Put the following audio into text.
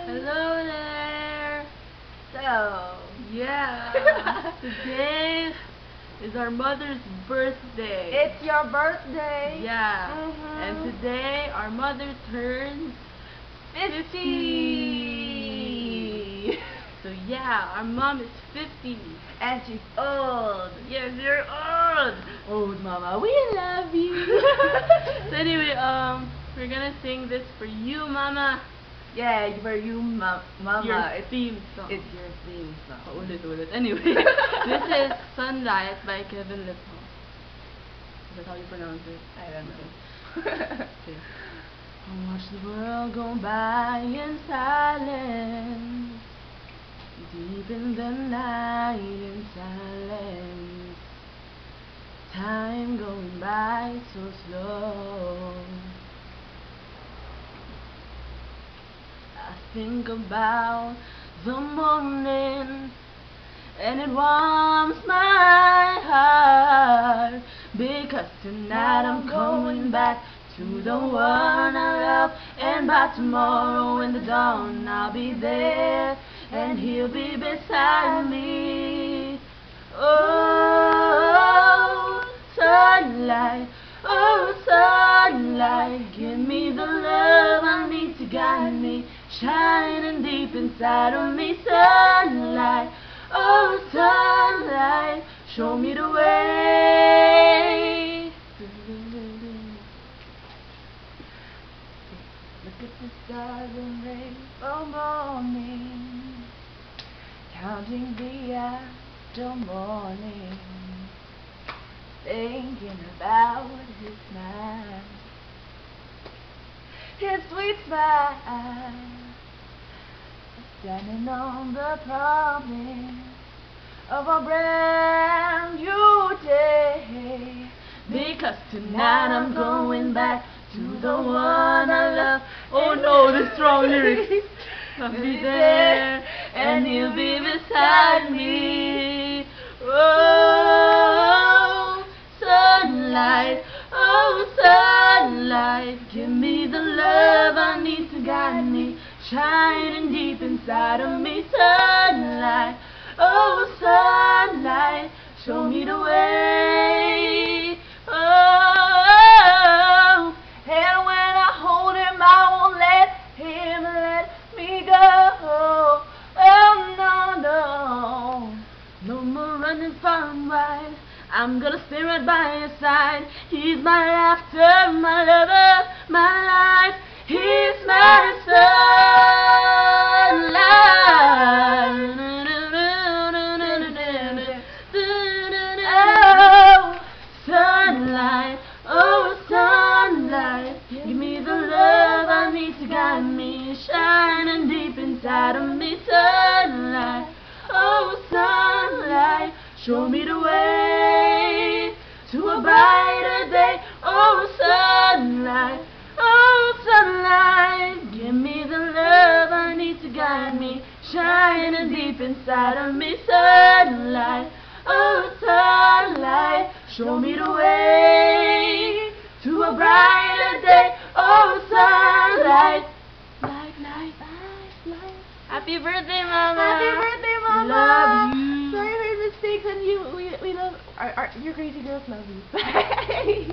Hello there. So, Yeah. Today is our mother's birthday. it's your birthday. Yeah. Mhm. And today our mother turns 50. So yeah, our mom is 50. And she's old. Yes, you're old. Old mama, we love you. So anyway, we're gonna sing this for you, mama. Yeah, for you, mama. Your theme song. It's your theme song. Ulit. Anyway, this is Sunlight by Kevin Lippo. Is that how you pronounce it? I don't know. Okay. I watch the world go by in silence, deep in the night in silence. Time going by so slow. I think about the morning and it warms my heart, because tonight I'm going back to the one I love, and by tomorrow in the dawn I'll be there and he'll be beside me. Oh, sunlight, oh sunlight, give me the love I need to guide me, shining deep inside of me. Sunlight, oh sunlight, show me the way. Look at the stars and rainbow morning, counting the after morning, thinking about his smile, his sweet smile, standing on the promise of a brand new day. Because tonight I'm going back to the one I love. Oh no, the strong lyrics. I'll be there and he'll be beside me. Oh, sunlight, oh sunlight, give me the love I need to guide me, shining deep inside of me. Sunlight, oh sunlight, show me the way. Oh, and when I hold him I won't let him let me go. Oh no, no more running far and wide, I'm gonna stay right by your side. He's my laughter, my lover, my life. He's my sunlight. Oh sunlight, give me the love I need to guide me, shining deep inside of me. Sunlight, oh sunlight, show me the way to a brighter day. Oh sunlight, give me the love I need to guide me, shining deep inside of me. Sunlight, oh sunlight, show me the way to a brighter day. Oh sunlight, light. Happy birthday, mama. Happy birthday, mama. Love you. Sorry for mistakes, and we love our crazy girls love you. Bye.